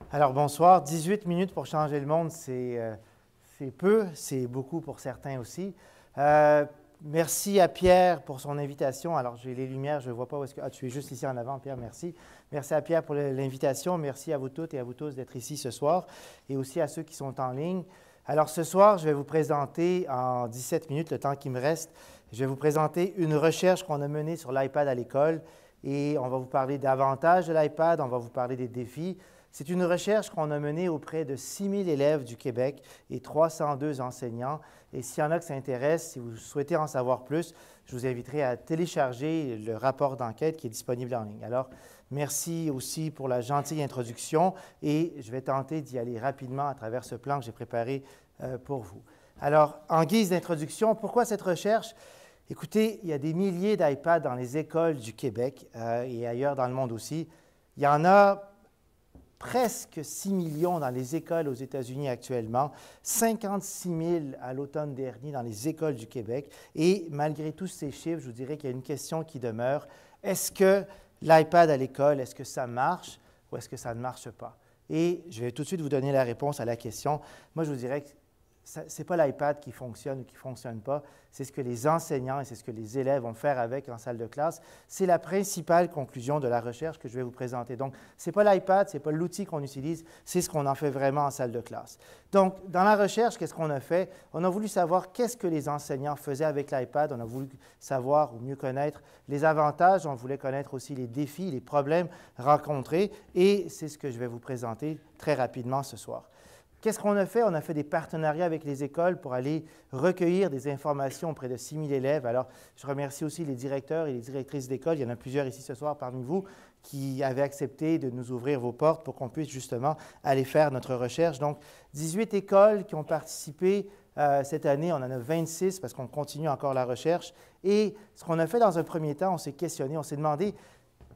Alors, bonsoir. 18 minutes pour changer le monde, c'est peu, c'est beaucoup pour certains aussi. Merci à Pierre pour son invitation. Alors, j'ai les lumières, je ne vois pas où est-ce que... Ah, tu es juste ici en avant, Pierre, merci. Merci à Pierre pour l'invitation. Merci à vous toutes et à vous tous d'être ici ce soir et aussi à ceux qui sont en ligne. Alors, ce soir, je vais vous présenter en 17 minutes, le temps qui me reste, je vais vous présenter une recherche qu'on a menée sur l'iPad à l'école et on va vous parler davantage de l'iPad, on va vous parler des défis. C'est une recherche qu'on a menée auprès de 6000 élèves du Québec et 302 enseignants. Et s'il y en a qui s'intéressent, si vous souhaitez en savoir plus, je vous inviterai à télécharger le rapport d'enquête qui est disponible en ligne. Alors, merci aussi pour la gentille introduction et je vais tenter d'y aller rapidement à travers ce plan que j'ai préparé pour vous. Alors, en guise d'introduction, pourquoi cette recherche? Écoutez, il y a des milliers d'iPads dans les écoles du Québec et ailleurs dans le monde aussi. Il y en a presque 6 millions dans les écoles aux États-Unis actuellement, 56 000 à l'automne dernier dans les écoles du Québec. Et malgré tous ces chiffres, je vous dirais qu'il y a une question qui demeure. Est-ce que l'iPad à l'école, est-ce que ça marche ou est-ce que ça ne marche pas? Et je vais tout de suite vous donner la réponse à la question. Moi, je vous dirais que ce n'est pas l'iPad qui fonctionne ou qui ne fonctionne pas, c'est ce que les enseignants et c'est ce que les élèves vont faire avec en salle de classe. C'est la principale conclusion de la recherche que je vais vous présenter. Donc, ce n'est pas l'iPad, ce n'est pas l'outil qu'on utilise, c'est ce qu'on en fait vraiment en salle de classe. Donc, dans la recherche, qu'est-ce qu'on a fait? On a voulu savoir qu'est-ce que les enseignants faisaient avec l'iPad. On a voulu savoir ou mieux connaître les avantages. On voulait connaître aussi les défis, les problèmes rencontrés. Et c'est ce que je vais vous présenter très rapidement ce soir. Qu'est-ce qu'on a fait? On a fait des partenariats avec les écoles pour aller recueillir des informations auprès de 6000 élèves. Alors, je remercie aussi les directeurs et les directrices d'école. Il y en a plusieurs ici ce soir parmi vous qui avaient accepté de nous ouvrir vos portes pour qu'on puisse justement aller faire notre recherche. Donc, 18 écoles qui ont participé cette année. On en a 26 parce qu'on continue encore la recherche. Et ce qu'on a fait dans un premier temps, on s'est questionné, on s'est demandé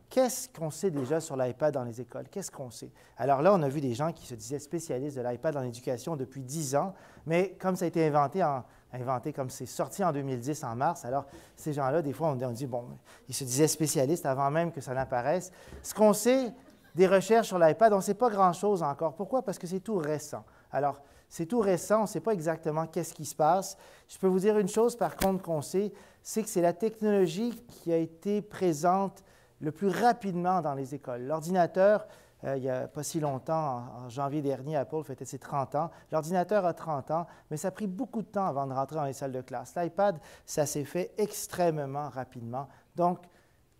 qu'est-ce qu'on sait déjà sur l'iPad dans les écoles? Qu'est-ce qu'on sait? Alors là, on a vu des gens qui se disaient spécialistes de l'iPad dans l'éducation depuis 10 ans, mais comme ça a été inventé comme c'est sorti en 2010, en mars, alors ces gens-là, des fois, on dit, bon, ils se disaient spécialistes avant même que ça n'apparaisse. Ce qu'on sait des recherches sur l'iPad, on ne sait pas grand-chose encore. Pourquoi? Parce que c'est tout récent. Alors, c'est tout récent, on ne sait pas exactement qu'est-ce qui se passe. Je peux vous dire une chose, par contre, qu'on sait, c'est que c'est la technologie qui a été présente le plus rapidement dans les écoles. L'ordinateur, il n'y a pas si longtemps, en janvier dernier, Apple fêtait ses 30 ans. L'ordinateur a 30 ans, mais ça a pris beaucoup de temps avant de rentrer dans les salles de classe. L'iPad, ça s'est fait extrêmement rapidement. Donc,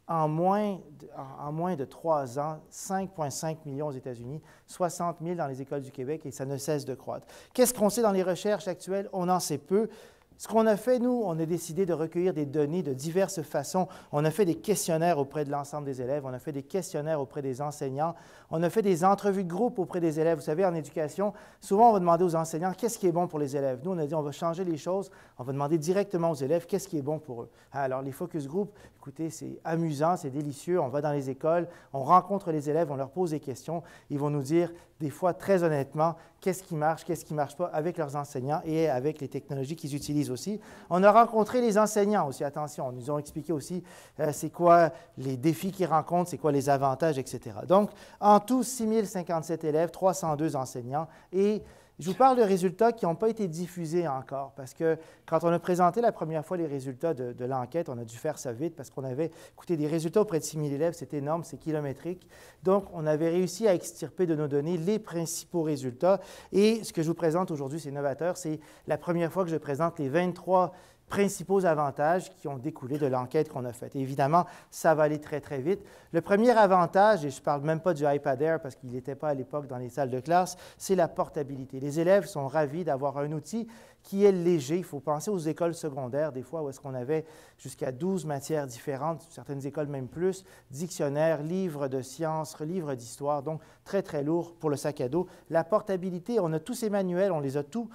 en moins de 3 ans, 5,5 millions aux États-Unis, 60 000 dans les écoles du Québec, et ça ne cesse de croître. Qu'est-ce qu'on sait dans les recherches actuelles? On en sait peu. Ce qu'on a fait, nous, on a décidé de recueillir des données de diverses façons. On a fait des questionnaires auprès de l'ensemble des élèves, on a fait des questionnaires auprès des enseignants, on a fait des entrevues de groupe auprès des élèves. Vous savez, en éducation, souvent, on va demander aux enseignants qu'est-ce qui est bon pour les élèves. Nous, on a dit on va changer les choses, on va demander directement aux élèves qu'est-ce qui est bon pour eux. Alors, les focus group, écoutez, c'est amusant, c'est délicieux. On va dans les écoles, on rencontre les élèves, on leur pose des questions. Ils vont nous dire, des fois, très honnêtement, qu'est-ce qui marche pas avec leurs enseignants et avec les technologies qu'ils utilisent aussi. On a rencontré les enseignants aussi, attention, ils nous ont expliqué aussi c'est quoi les défis qu'ils rencontrent, c'est quoi les avantages, etc. Donc, en tout, 6057 élèves, 302 enseignants et je vous parle de résultats qui n'ont pas été diffusés encore parce que quand on a présenté la première fois les résultats de l'enquête, on a dû faire ça vite parce qu'on avait, écoutez, des résultats auprès de 6000 élèves, c'est énorme, c'est kilométrique. Donc, on avait réussi à extirper de nos données les principaux résultats. Et ce que je vous présente aujourd'hui, c'est novateur, c'est la première fois que je présente les 23 principaux avantages qui ont découlé de l'enquête qu'on a faite. Et évidemment, ça va aller très, très vite. Le premier avantage, et je ne parle même pas du iPad Air parce qu'il n'était pas à l'époque dans les salles de classe, c'est la portabilité. Les élèves sont ravis d'avoir un outil qui est léger. Il faut penser aux écoles secondaires, des fois, où est-ce qu'on avait jusqu'à 12 matières différentes, certaines écoles même plus, dictionnaires, livres de sciences, livres d'histoire, donc très, très lourd pour le sac à dos. La portabilité, on a tous ces manuels, on les a tout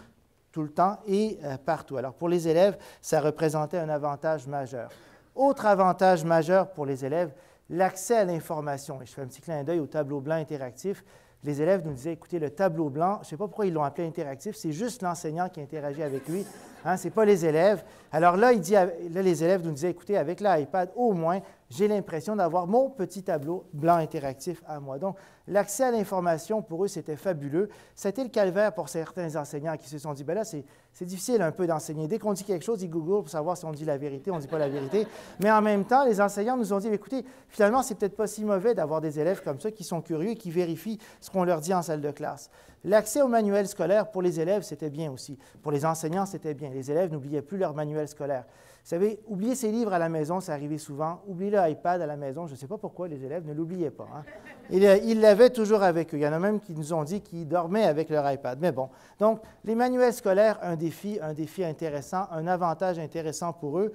le temps et partout. Alors, pour les élèves, ça représentait un avantage majeur. Autre avantage majeur pour les élèves, l'accès à l'information. Et je fais un petit clin d'œil au tableau blanc interactif. Les élèves nous disaient, écoutez, le tableau blanc, je ne sais pas pourquoi ils l'ont appelé interactif, c'est juste l'enseignant qui interagit avec lui, hein, ce n'est pas les élèves. Alors là, les élèves nous disaient, écoutez, avec l'iPad, au moins, j'ai l'impression d'avoir mon petit tableau blanc interactif à moi. Donc, l'accès à l'information, pour eux, c'était fabuleux. C'était le calvaire pour certains enseignants qui se sont dit, bien là, c'est difficile un peu d'enseigner. Dès qu'on dit quelque chose, ils googlent pour savoir si on dit la vérité, on ne dit pas la vérité. Mais en même temps, les enseignants nous ont dit, écoutez, finalement, c'est peut-être pas si mauvais d'avoir des élèves comme ça qui sont curieux et qui vérifient ce qu'on leur dit en salle de classe. L'accès au manuel scolaire pour les élèves, c'était bien aussi. Pour les enseignants, c'était bien. Les élèves n'oubliaient plus leur manuel scolaire. Vous savez, oublier ses livres à la maison, ça arrivait souvent. Oublier l'iPad à la maison, je ne sais pas pourquoi les élèves ne l'oubliaient pas. Hein. Ils l'avaient toujours avec eux. Il y en a même qui nous ont dit qu'ils dormaient avec leur iPad. Mais bon, donc les manuels scolaires, un défi intéressant, un avantage intéressant pour eux.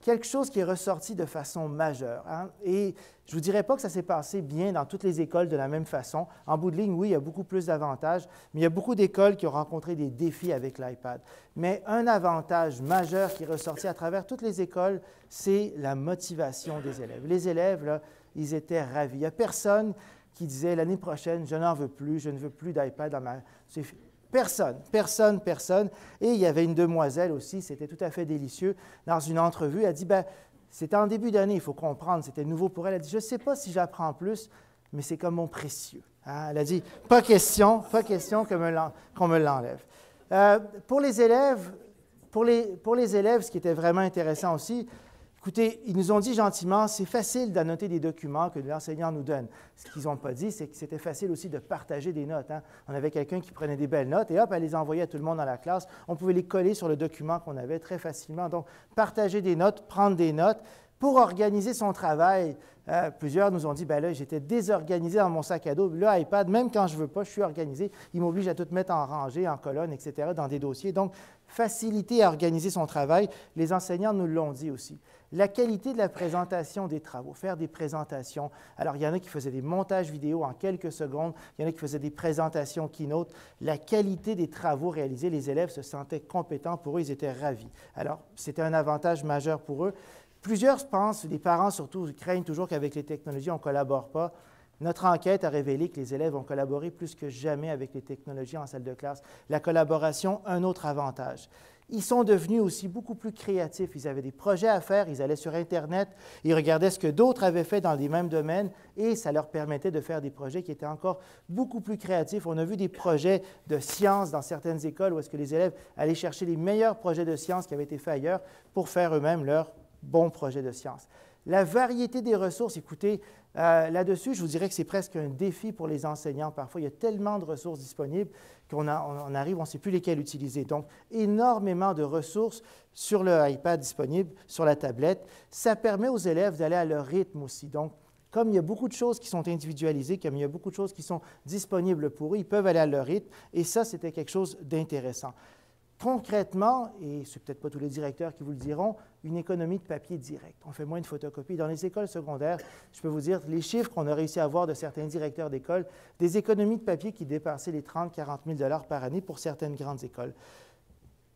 Quelque chose qui est ressorti de façon majeure. Hein? Et je ne vous dirais pas que ça s'est passé bien dans toutes les écoles de la même façon. En bout de ligne, oui, il y a beaucoup plus d'avantages, mais il y a beaucoup d'écoles qui ont rencontré des défis avec l'iPad. Mais un avantage majeur qui est ressorti à travers toutes les écoles, c'est la motivation des élèves. Les élèves, là, ils étaient ravis. Il n'y a personne qui disait l'année prochaine, je n'en veux plus, je ne veux plus d'iPad dans ma... Personne. Et il y avait une demoiselle aussi, c'était tout à fait délicieux, dans une entrevue, elle dit, bien, c'était en début d'année, il faut comprendre, c'était nouveau pour elle. Elle dit, je ne sais pas si j'apprends plus, mais c'est comme mon précieux. Hein? Elle a dit, pas question qu'on me l'enlève. Pour les élèves, ce qui était vraiment intéressant aussi, écoutez, ils nous ont dit gentiment, c'est facile d'annoter des documents que l'enseignant nous donne. Ce qu'ils n'ont pas dit, c'est que c'était facile aussi de partager des notes. Hein. On avait quelqu'un qui prenait des belles notes et hop, elle les envoyait à tout le monde dans la classe. On pouvait les coller sur le document qu'on avait très facilement. Donc, partager des notes, prendre des notes. Pour organiser son travail, plusieurs nous ont dit, bien là, j'étais désorganisé dans mon sac à dos. Le iPad, même quand je ne veux pas, je suis organisé. Il m'oblige à tout mettre en rangée, en colonne, etc., dans des dossiers. Donc, faciliter à organiser son travail. Les enseignants nous l'ont dit aussi. La qualité de la présentation des travaux, faire des présentations. Alors, il y en a qui faisaient des montages vidéo en quelques secondes, il y en a qui faisaient des présentations keynote. La qualité des travaux réalisés, les élèves se sentaient compétents pour eux, ils étaient ravis. Alors, c'était un avantage majeur pour eux. Plusieurs pensent, les parents surtout, craignent toujours qu'avec les technologies, on ne collabore pas. Notre enquête a révélé que les élèves ont collaboré plus que jamais avec les technologies en salle de classe. La collaboration, un autre avantage. Ils sont devenus aussi beaucoup plus créatifs. Ils avaient des projets à faire, ils allaient sur Internet, ils regardaient ce que d'autres avaient fait dans les mêmes domaines et ça leur permettait de faire des projets qui étaient encore beaucoup plus créatifs. On a vu des projets de sciences dans certaines écoles où est-ce que les élèves allaient chercher les meilleurs projets de sciences qui avaient été faits ailleurs pour faire eux-mêmes leurs bons projets de sciences. La variété des ressources, écoutez, là-dessus, je vous dirais que c'est presque un défi pour les enseignants. Parfois, il y a tellement de ressources disponibles qu'on arrive, on ne sait plus lesquelles utiliser. Donc, énormément de ressources sur le iPad disponible, sur la tablette. Ça permet aux élèves d'aller à leur rythme aussi. Donc, comme il y a beaucoup de choses qui sont individualisées, comme il y a beaucoup de choses qui sont disponibles pour eux, ils peuvent aller à leur rythme. Et ça, c'était quelque chose d'intéressant. Concrètement, et ce n'est peut-être pas tous les directeurs qui vous le diront, une économie de papier direct. On fait moins de photocopies. Dans les écoles secondaires, je peux vous dire, les chiffres qu'on a réussi à avoir de certains directeurs d'école, des économies de papier qui dépassaient les 30 000 à 40 000 $ par année pour certaines grandes écoles.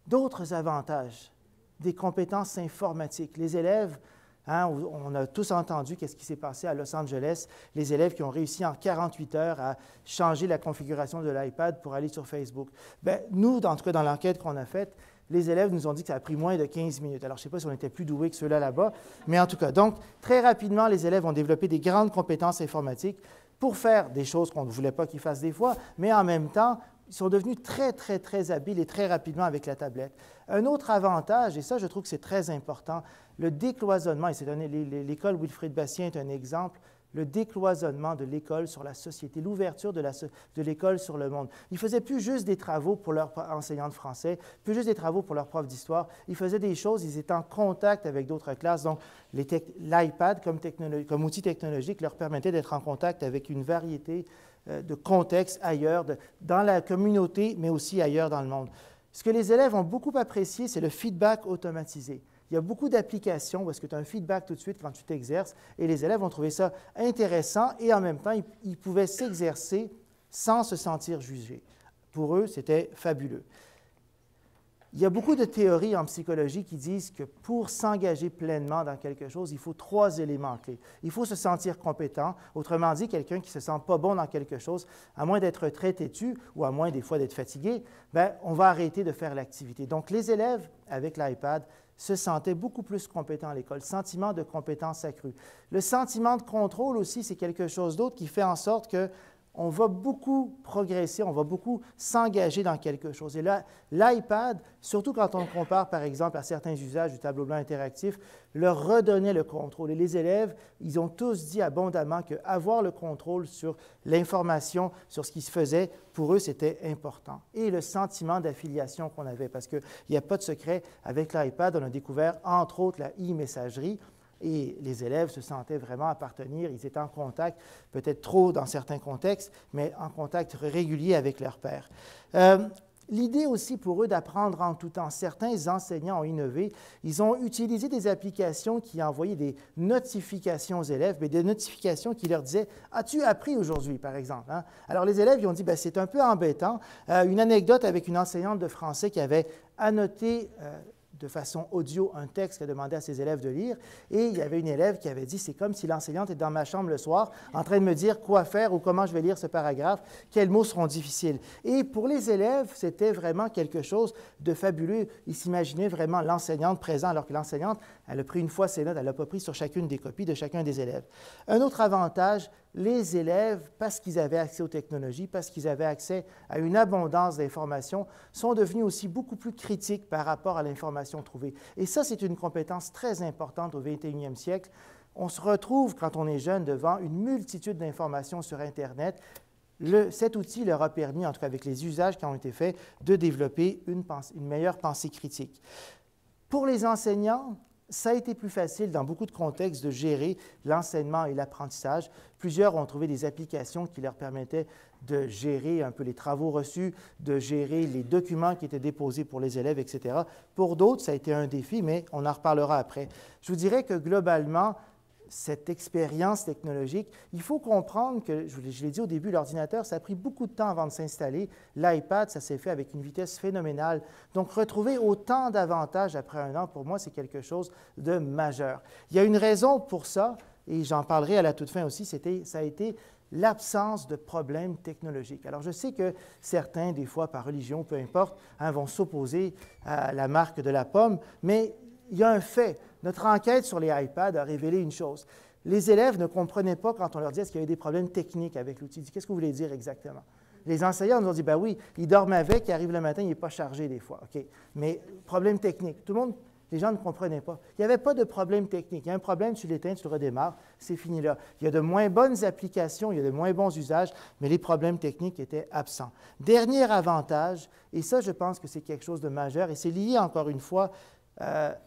D'autres avantages, des compétences informatiques. Les élèves, hein, on a tous entendu qu'est-ce qui s'est passé à Los Angeles, les élèves qui ont réussi en 48 heures à changer la configuration de l'iPad pour aller sur Facebook. Bien, nous, en tout cas dans l'enquête qu'on a faite, les élèves nous ont dit que ça a pris moins de 15 minutes. Alors, je ne sais pas si on était plus doués que ceux-là là-bas, mais en tout cas, donc, très rapidement, les élèves ont développé des grandes compétences informatiques pour faire des choses qu'on ne voulait pas qu'ils fassent des fois, mais en même temps, ils sont devenus très habiles et très rapidement avec la tablette. Un autre avantage, et ça, je trouve que c'est très important, le décloisonnement, et l'école Wilfrid Bastien est un exemple, le décloisonnement de l'école sur la société, l'ouverture de l'école sur le monde. Ils ne faisaient plus juste des travaux pour leurs enseignants de français, plus juste des travaux pour leurs profs d'histoire. Ils faisaient des choses, ils étaient en contact avec d'autres classes. Donc, l'iPad comme outil technologique leur permettait d'être en contact avec une variété de contextes ailleurs, dans la communauté, mais aussi ailleurs dans le monde. Ce que les élèves ont beaucoup apprécié, c'est le feedback automatisé. Il y a beaucoup d'applications où est-ce que tu as un feedback tout de suite quand tu t'exerces et les élèves ont trouvé ça intéressant et en même temps, ils pouvaient s'exercer sans se sentir jugés. Pour eux, c'était fabuleux. Il y a beaucoup de théories en psychologie qui disent que pour s'engager pleinement dans quelque chose, il faut 3 éléments clés. Il faut se sentir compétent, autrement dit, quelqu'un qui ne se sent pas bon dans quelque chose, à moins d'être très têtu ou à moins des fois d'être fatigué, bien, on va arrêter de faire l'activité. Donc, les élèves, avec l'iPad, se sentaient beaucoup plus compétents à l'école, sentiment de compétence accrue. Le sentiment de contrôle aussi, c'est quelque chose d'autre qui fait en sorte que on va beaucoup progresser, on va beaucoup s'engager dans quelque chose. Et là, l'iPad, surtout quand on le compare, par exemple, à certains usages du tableau blanc interactif, leur redonnait le contrôle. Et les élèves, ils ont tous dit abondamment qu'avoir le contrôle sur l'information, sur ce qui se faisait, pour eux, c'était important. Et le sentiment d'affiliation qu'on avait, parce qu'il n'y a pas de secret, avec l'iPad, on a découvert, entre autres, la e-messagerie. Et les élèves se sentaient vraiment appartenir, ils étaient en contact, peut-être trop dans certains contextes, mais en contact régulier avec leurs pairs. L'idée aussi pour eux d'apprendre en tout temps. Certains enseignants ont innové. Ils ont utilisé des applications qui envoyaient des notifications aux élèves, mais des notifications qui leur disaient « As-tu appris aujourd'hui? » par exemple. Hein? Alors les élèves ils ont dit « C'est un peu embêtant. » Une anecdote avec une enseignante de français qui avait annoté de façon audio un texte qu'elle demandait à ses élèves de lire. Et il y avait une élève qui avait dit, c'est comme si l'enseignante est dans ma chambre le soir en train de me dire quoi faire ou comment je vais lire ce paragraphe, quels mots seront difficiles. Et pour les élèves, c'était vraiment quelque chose de fabuleux. Ils s'imaginaient vraiment l'enseignante présente, alors que l'enseignante, elle a pris une fois ses notes, elle n'a pas pris sur chacune des copies de chacun des élèves. Un autre avantage, les élèves, parce qu'ils avaient accès aux technologies, parce qu'ils avaient accès à une abondance d'informations, sont devenus aussi beaucoup plus critiques par rapport à l'information trouvée. Et ça, c'est une compétence très importante au 21e siècle. On se retrouve, quand on est jeune, devant une multitude d'informations sur Internet. Cet outil leur a permis, en tout cas avec les usages qui ont été faits, de développer une meilleure pensée critique. Pour les enseignants, ça a été plus facile dans beaucoup de contextes de gérer l'enseignement et l'apprentissage. Plusieurs ont trouvé des applications qui leur permettaient de gérer un peu les travaux reçus, de gérer les documents qui étaient déposés pour les élèves, etc. Pour d'autres, ça a été un défi, mais on en reparlera après. Je vous dirais que globalement, cette expérience technologique, il faut comprendre que, je l'ai dit au début, l'ordinateur, ça a pris beaucoup de temps avant de s'installer. L'iPad, ça s'est fait avec une vitesse phénoménale. Donc, retrouver autant d'avantages après un an, pour moi, c'est quelque chose de majeur. Il y a une raison pour ça, et j'en parlerai à la toute fin aussi, ça a été l'absence de problèmes technologiques. Alors, je sais que certains, des fois, par religion, peu importe, vont s'opposer à la marque de la pomme, mais il y a un fait. Notre enquête sur les iPads a révélé une chose. Les élèves ne comprenaient pas quand on leur disait qu'il y avait des problèmes techniques avec l'outil. Qu'est-ce que vous voulez dire exactement? Les enseignants nous ont dit, ben oui, ils dorment avec, ils arrivent le matin, il n'est pas chargé des fois. OK. Mais problème technique. Tout le monde, les gens ne comprenaient pas. Il n'y avait pas de problème technique. Il y a un problème, tu l'éteins, tu le redémarres, c'est fini là. Il y a de moins bonnes applications, il y a de moins bons usages, mais les problèmes techniques étaient absents. Dernier avantage, et ça, je pense que c'est quelque chose de majeur, et c'est lié encore une fois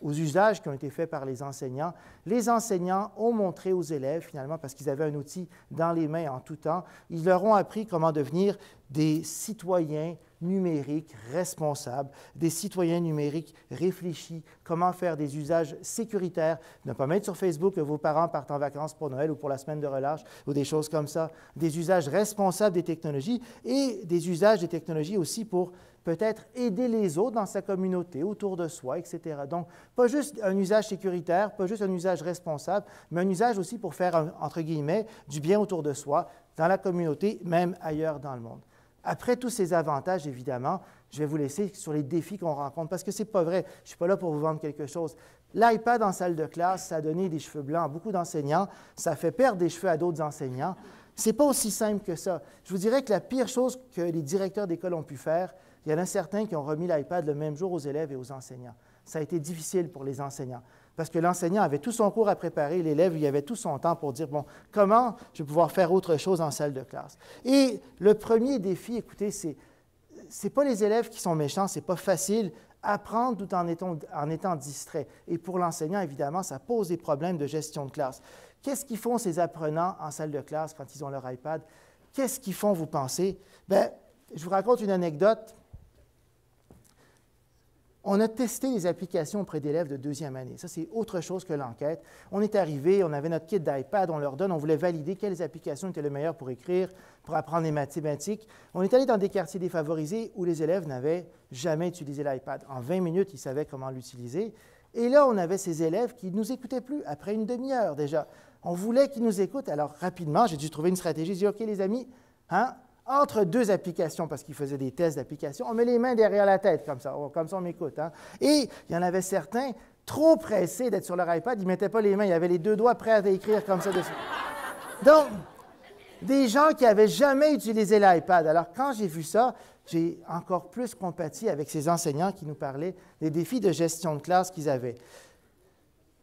aux usages qui ont été faits par les enseignants. Les enseignants ont montré aux élèves, finalement, parce qu'ils avaient un outil dans les mains en tout temps, ils leur ont appris comment devenir des citoyens numériques responsables, des citoyens numériques réfléchis, comment faire des usages sécuritaires, ne pas mettre sur Facebook que vos parents partent en vacances pour Noël ou pour la semaine de relâche ou des choses comme ça, des usages responsables des technologies et des usages des technologies aussi pour peut-être aider les autres dans sa communauté, autour de soi, etc. Donc, pas juste un usage sécuritaire, pas juste un usage responsable, mais un usage aussi pour faire, entre guillemets, du bien autour de soi, dans la communauté, même ailleurs dans le monde. Après tous ces avantages, évidemment, je vais vous laisser sur les défis qu'on rencontre, parce que ce n'est pas vrai, je ne suis pas là pour vous vendre quelque chose. L'iPad en salle de classe, ça a donné des cheveux blancs à beaucoup d'enseignants, ça fait perdre des cheveux à d'autres enseignants. Ce n'est pas aussi simple que ça. Je vous dirais que la pire chose que les directeurs d'école ont pu faire, il y en a certains qui ont remis l'iPad le même jour aux élèves et aux enseignants. Ça a été difficile pour les enseignants, parce que l'enseignant avait tout son cours à préparer, l'élève, il avait tout son temps pour dire, bon, comment je vais pouvoir faire autre chose en salle de classe? Et le premier défi, écoutez, c'est pas les élèves qui sont méchants, c'est pas facile. Apprendre tout en étant distrait. Et pour l'enseignant, évidemment, ça pose des problèmes de gestion de classe. Qu'est-ce qu'ils font ces apprenants en salle de classe quand ils ont leur iPad? Qu'est-ce qu'ils font, vous pensez? Bien, je vous raconte une anecdote. On a testé les applications auprès d'élèves de deuxième année. Ça, c'est autre chose que l'enquête. On est arrivé, on avait notre kit d'iPad, on leur donne, on voulait valider quelles applications étaient les meilleures pour écrire, pour apprendre les mathématiques. On est allé dans des quartiers défavorisés où les élèves n'avaient jamais utilisé l'iPad. En 20 minutes, ils savaient comment l'utiliser. Et là, on avait ces élèves qui ne nous écoutaient plus, après une demi-heure déjà. On voulait qu'ils nous écoutent. Alors, rapidement, j'ai dû trouver une stratégie. J'ai dit, OK, les amis, entre deux applications, parce qu'ils faisaient des tests d'application, on met les mains derrière la tête, comme ça on m'écoute. Et il y en avait certains trop pressés d'être sur leur iPad, ils ne mettaient pas les mains, ils avaient les deux doigts prêts à écrire comme ça dessus. Donc, des gens qui n'avaient jamais utilisé l'iPad. Alors, quand j'ai vu ça, j'ai encore plus compati avec ces enseignants qui nous parlaient des défis de gestion de classe qu'ils avaient.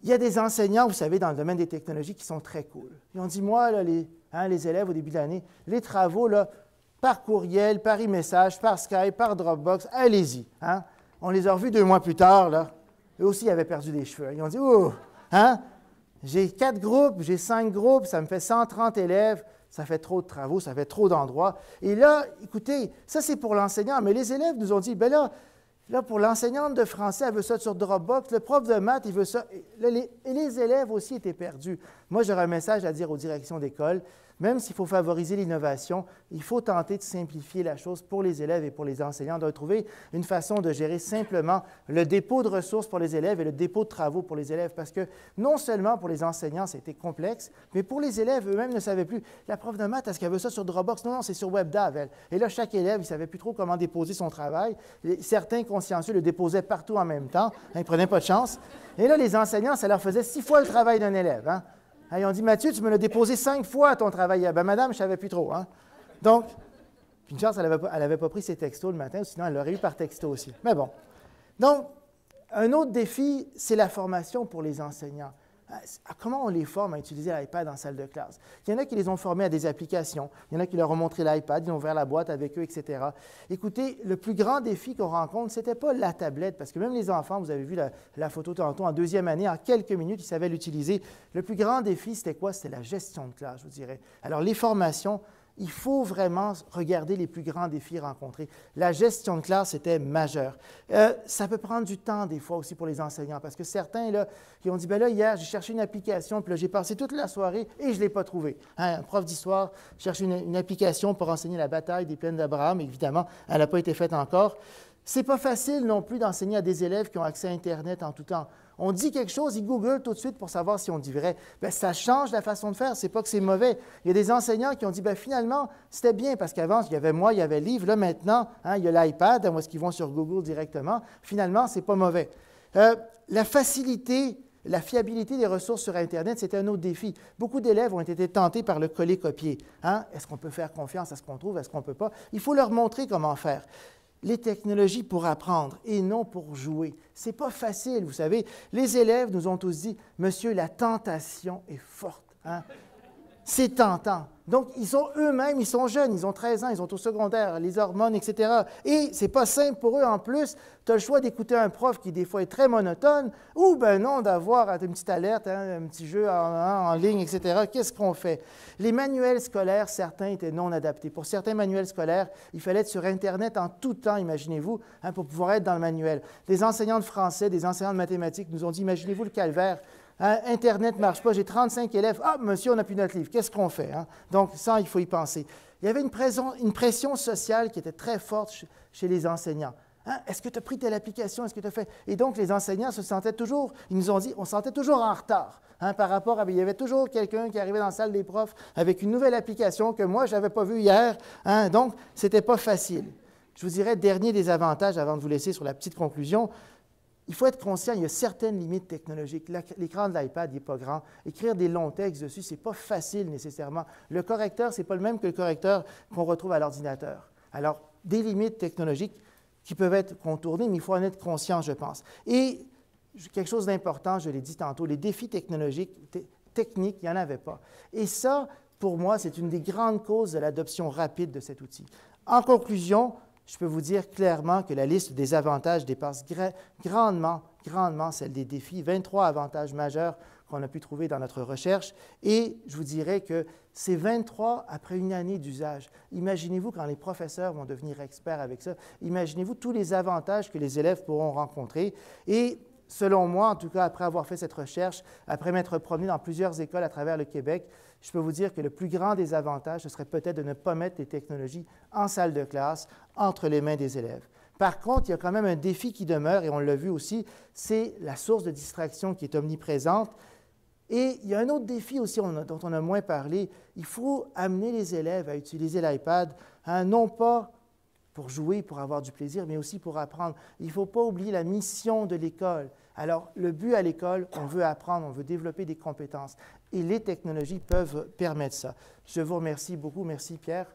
Il y a des enseignants, vous savez, dans le domaine des technologies qui sont très cool. Ils ont dit, moi, là, les élèves au début de l'année, les travaux, là, par courriel, par e-message, par Skype, par Dropbox, allez-y. On les a revus 2 mois plus tard, là. Eux aussi, ils avaient perdu des cheveux. Ils ont dit, oh, j'ai 4 groupes, j'ai 5 groupes, ça me fait 130 élèves, ça fait trop de travaux, ça fait trop d'endroits. Et là, écoutez, ça c'est pour l'enseignant, mais les élèves nous ont dit, bien là, pour l'enseignante de français, elle veut ça sur Dropbox, le prof de maths, il veut ça. Et les élèves aussi étaient perdus. Moi, j'aurais un message à dire aux directions d'école. Même s'il faut favoriser l'innovation, il faut tenter de simplifier la chose pour les élèves et pour les enseignants, de trouver une façon de gérer simplement le dépôt de ressources pour les élèves et le dépôt de travaux pour les élèves, parce que non seulement pour les enseignants, c'était complexe, mais pour les élèves eux-mêmes ne savaient plus. La prof de maths, est-ce qu'elle veut ça sur Dropbox? Non, c'est sur WebDAV, elle. Et là, chaque élève, il ne savait plus trop comment déposer son travail. Certains consciencieux le déposaient partout en même temps, ils ne prenaient pas de chance. Et là, les enseignants, ça leur faisait 6 fois le travail d'un élève. Ils ont dit, Mathieu, tu me l'as déposé 5 fois ton travail. Ben, madame, je ne savais plus trop. Donc, puis une chance, elle n'avait pas pris ses textos le matin, sinon elle l'aurait eu par texto aussi. Mais bon. Donc, un autre défi, c'est la formation pour les enseignants. Comment on les forme à utiliser l'iPad en salle de classe? Il y en a qui les ont formés à des applications. Il y en a qui leur ont montré l'iPad, ils ont ouvert la boîte avec eux, etc. Écoutez, le plus grand défi qu'on rencontre, ce n'était pas la tablette, parce que même les enfants, vous avez vu la photo tantôt, en deuxième année, en quelques minutes, ils savaient l'utiliser. Le plus grand défi, c'était quoi? C'était la gestion de classe, je vous dirais. Alors, les formations, il faut vraiment regarder les plus grands défis rencontrés. La gestion de classe était majeure. Ça peut prendre du temps des fois aussi pour les enseignants, parce que certains, là, qui ont dit, bien là, hier, j'ai cherché une application, puis là, j'ai passé toute la soirée et je ne l'ai pas trouvée. Un prof d'histoire cherche une application pour enseigner la bataille des plaines d'Abraham. Évidemment, elle n'a pas été faite encore. Ce n'est pas facile non plus d'enseigner à des élèves qui ont accès à Internet en tout temps. On dit quelque chose, ils googlent tout de suite pour savoir si on dit vrai. Bien, ça change la façon de faire, ce n'est pas que c'est mauvais. Il y a des enseignants qui ont dit, bien, finalement, c'était bien, parce qu'avant, il y avait moi, il y avait le livre. Là, maintenant, il y a l'iPad, où est-ce qu'ils vont sur Google directement. Finalement, ce n'est pas mauvais. La facilité, la fiabilité des ressources sur Internet, c'était un autre défi. Beaucoup d'élèves ont été tentés par le coller-copier. Est-ce qu'on peut faire confiance à ce qu'on trouve, est-ce qu'on ne peut pas? Il faut leur montrer comment faire. Les technologies pour apprendre et non pour jouer. Ce n'est pas facile, vous savez. Les élèves nous ont tous dit, « Monsieur, la tentation est forte. C'est tentant. » Donc, ils sont eux-mêmes, ils sont jeunes, ils ont 13 ans, ils sont au secondaire, les hormones, etc. Et ce n'est pas simple pour eux. En plus, tu as le choix d'écouter un prof qui, des fois, est très monotone, ou, ben non, d'avoir une petite alerte, un petit jeu en ligne, etc. Qu'est-ce qu'on fait? Les manuels scolaires, certains étaient non adaptés. Pour certains manuels scolaires, il fallait être sur Internet en tout temps, imaginez-vous, pour pouvoir être dans le manuel. Des enseignants de français, des enseignants de mathématiques nous ont dit, imaginez-vous le calvaire. Internet ne marche pas, j'ai 35 élèves. Ah, monsieur, on n'a plus notre livre. Qu'est-ce qu'on fait? Donc, ça, il faut y penser. Il y avait une pression sociale qui était très forte chez les enseignants. Est-ce que tu as pris telle application? Est-ce que tu as fait? Et donc, les enseignants se sentaient toujours, ils nous ont dit, on se sentait toujours en retard par rapport à. Il y avait toujours quelqu'un qui arrivait dans la salle des profs avec une nouvelle application que moi, je n'avais pas vue hier. Donc, ce n'était pas facile. Je vous dirais, dernier des avantages, avant de vous laisser sur la petite conclusion, il faut être conscient, il y a certaines limites technologiques. L'écran de l'iPad n'est pas grand. Écrire des longs textes dessus, ce n'est pas facile nécessairement. Le correcteur, ce n'est pas le même que le correcteur qu'on retrouve à l'ordinateur. Alors, des limites technologiques qui peuvent être contournées, mais il faut en être conscient, je pense. Et quelque chose d'important, je l'ai dit tantôt, les défis technologiques, techniques, il n'y en avait pas. Et ça, pour moi, c'est une des grandes causes de l'adoption rapide de cet outil. En conclusion, je peux vous dire clairement que la liste des avantages dépasse grandement celle des défis. 23 avantages majeurs qu'on a pu trouver dans notre recherche. Et je vous dirais que c'est 23 après une année d'usage. Imaginez-vous quand les professeurs vont devenir experts avec ça. Imaginez-vous tous les avantages que les élèves pourront rencontrer. Et selon moi, en tout cas, après avoir fait cette recherche, après m'être promené dans plusieurs écoles à travers le Québec, je peux vous dire que le plus grand des avantages, ce serait peut-être de ne pas mettre les technologies en salle de classe, entre les mains des élèves. Par contre, il y a quand même un défi qui demeure, et on l'a vu aussi, c'est la source de distraction qui est omniprésente. Et il y a un autre défi aussi dont on a moins parlé. Il faut amener les élèves à utiliser l'iPad, non pas pour jouer, pour avoir du plaisir, mais aussi pour apprendre. Il ne faut pas oublier la mission de l'école. Alors, le but à l'école, on veut apprendre, on veut développer des compétences. Et les technologies peuvent permettre ça. Je vous remercie beaucoup. Merci, Pierre.